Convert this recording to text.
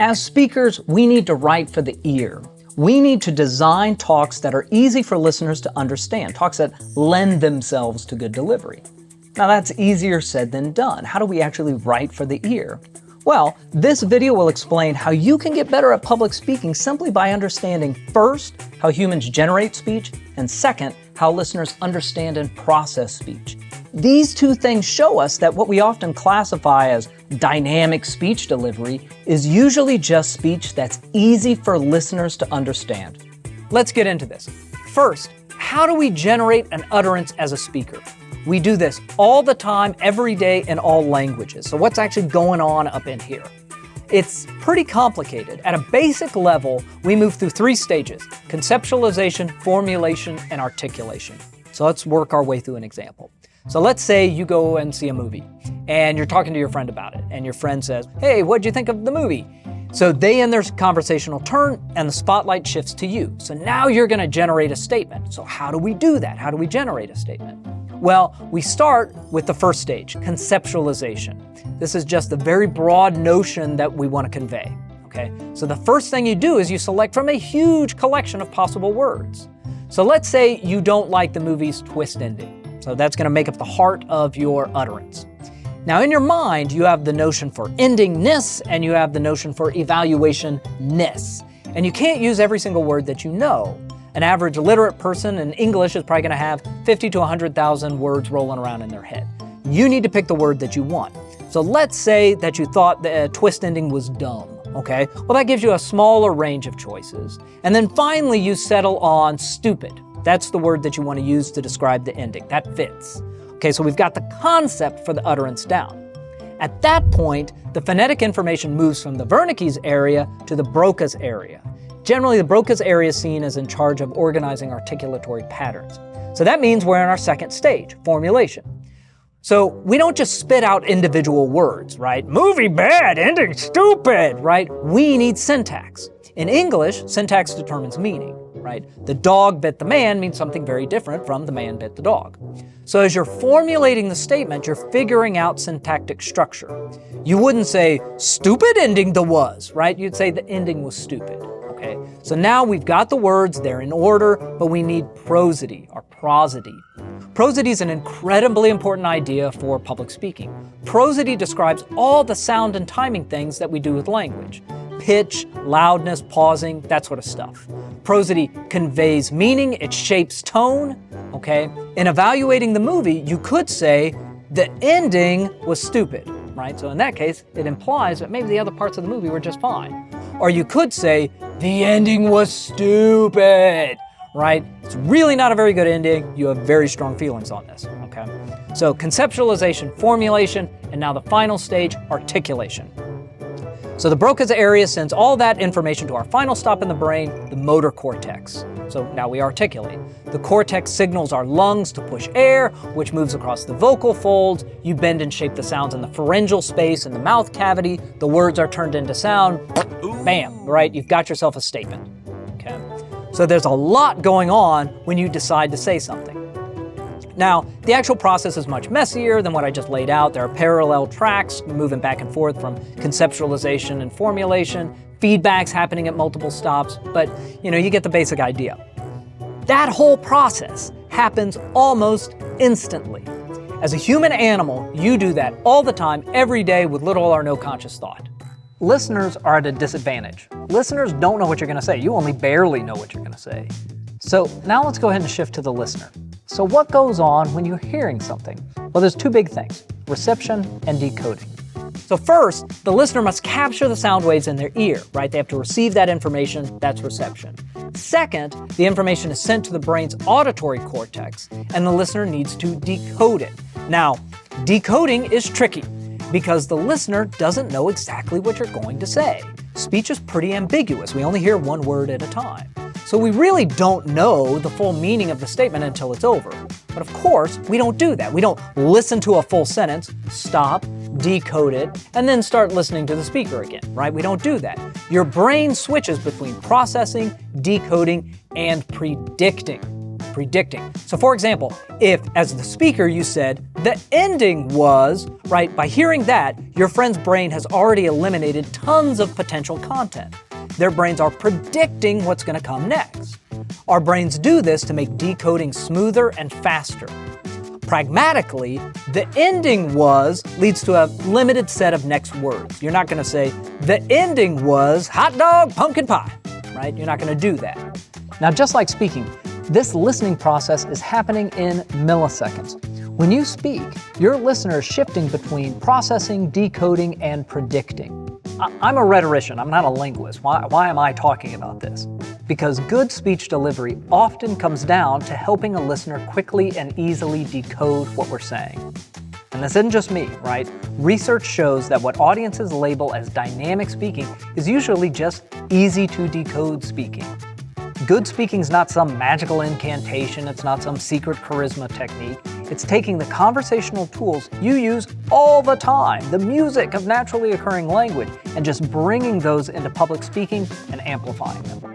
As speakers, we need to write for the ear. We need to design talks that are easy for listeners to understand, talks that lend themselves to good delivery. Now that's easier said than done. How do we actually write for the ear? Well, this video will explain how you can get better at public speaking simply by understanding first, how humans generate speech, and second, how listeners understand and process speech. These two things show us that what we often classify as dynamic speech delivery is usually just speech that's easy for listeners to understand. Let's get into this. First, how do we generate an utterance as a speaker? We do this all the time, every day, in all languages. So what's actually going on up in here? It's pretty complicated. At a basic level, we move through three stages: conceptualization, formulation, and articulation. So let's work our way through an example. So let's say you go and see a movie and you're talking to your friend about it, and your friend says, "Hey, what'd you think of the movie?" So they end their conversational turn and the spotlight shifts to you. So now you're gonna generate a statement. So how do we do that? How do we generate a statement? Well, we start with the first stage, conceptualization. This is just a very broad notion that we want to convey, okay? So the first thing you do is you select from a huge collection of possible words. So let's say you don't like the movie's twist ending. So that's going to make up the heart of your utterance. Now in your mind, you have the notion for endingness and you have the notion for evaluation-ness. And you can't use every single word that you know. An average literate person in English is probably going to have 50 to 100,000 words rolling around in their head. You need to pick the word that you want. So let's say that you thought the twist ending was dumb, okay? Well, that gives you a smaller range of choices. And then finally you settle on stupid. That's the word that you want to use to describe the ending. That fits. Okay, so we've got the concept for the utterance down. At that point, the phonetic information moves from the Wernicke's area to the Broca's area. Generally, the Broca's area is seen as in charge of organizing articulatory patterns. So that means we're in our second stage, formulation. So we don't just spit out individual words, right? Movie bad, ending stupid, right? We need syntax. In English, syntax determines meaning, right? The dog bit the man means something very different from the man bit the dog. So as you're formulating the statement, you're figuring out syntactic structure. You wouldn't say, stupid ending the was, right? You'd say the ending was stupid. Okay, so now we've got the words, they're in order, but we need prosody or prosody. Prosody is an incredibly important idea for public speaking. Prosody describes all the sound and timing things that we do with language. Pitch, loudness, pausing, that sort of stuff. Prosody conveys meaning, it shapes tone, okay? In evaluating the movie, you could say, the ending was stupid, right? So in that case, it implies that maybe the other parts of the movie were just fine. Or you could say, the ending was stupid, right? It's really not a very good ending. You have very strong feelings on this, okay? So conceptualization, formulation, and now the final stage, articulation. So the Broca's area sends all that information to our final stop in the brain, the motor cortex. So now we articulate. The cortex signals our lungs to push air, which moves across the vocal folds. You bend and shape the sounds in the pharyngeal space in the mouth cavity. The words are turned into sound. Bam, right? You've got yourself a statement, okay? So there's a lot going on when you decide to say something. Now, the actual process is much messier than what I just laid out. There are parallel tracks moving back and forth from conceptualization and formulation, feedback's happening at multiple stops, but you get the basic idea. That whole process happens almost instantly. As a human animal, you do that all the time, every day, with little or no conscious thought. Listeners are at a disadvantage. Listeners don't know what you're going to say. You only barely know what you're going to say. So now let's go ahead and shift to the listener. So what goes on when you're hearing something? Well, there's two big things, reception and decoding. So first, the listener must capture the sound waves in their ear, right? They have to receive that information, that's reception. Second, the information is sent to the brain's auditory cortex, and the listener needs to decode it. Now, decoding is tricky because the listener doesn't know exactly what you're going to say. Speech is pretty ambiguous. We only hear one word at a time. So we really don't know the full meaning of the statement until it's over. But of course, we don't do that. We don't listen to a full sentence, stop, decode it, and then start listening to the speaker again, right? We don't do that. Your brain switches between processing, decoding, and predicting. predicting. So for example, if as the speaker you said, the ending was, right, by hearing that, your friend's brain has already eliminated tons of potential content. Their brains are predicting what's going to come next. Our brains do this to make decoding smoother and faster. Pragmatically, the ending was leads to a limited set of next words. You're not going to say, the ending was hot dog, pumpkin pie, right? You're not going to do that. Now, just like speaking, this listening process is happening in milliseconds. When you speak, your listener is shifting between processing, decoding, and predicting. I'm a rhetorician, I'm not a linguist. Why am I talking about this? Because good speech delivery often comes down to helping a listener quickly and easily decode what we're saying. And this isn't just me, right? Research shows that what audiences label as dynamic speaking is usually just easy to decode speaking. Good speaking is not some magical incantation, it's not some secret charisma technique. It's taking the conversational tools you use all the time, the music of naturally occurring language, and just bringing those into public speaking and amplifying them.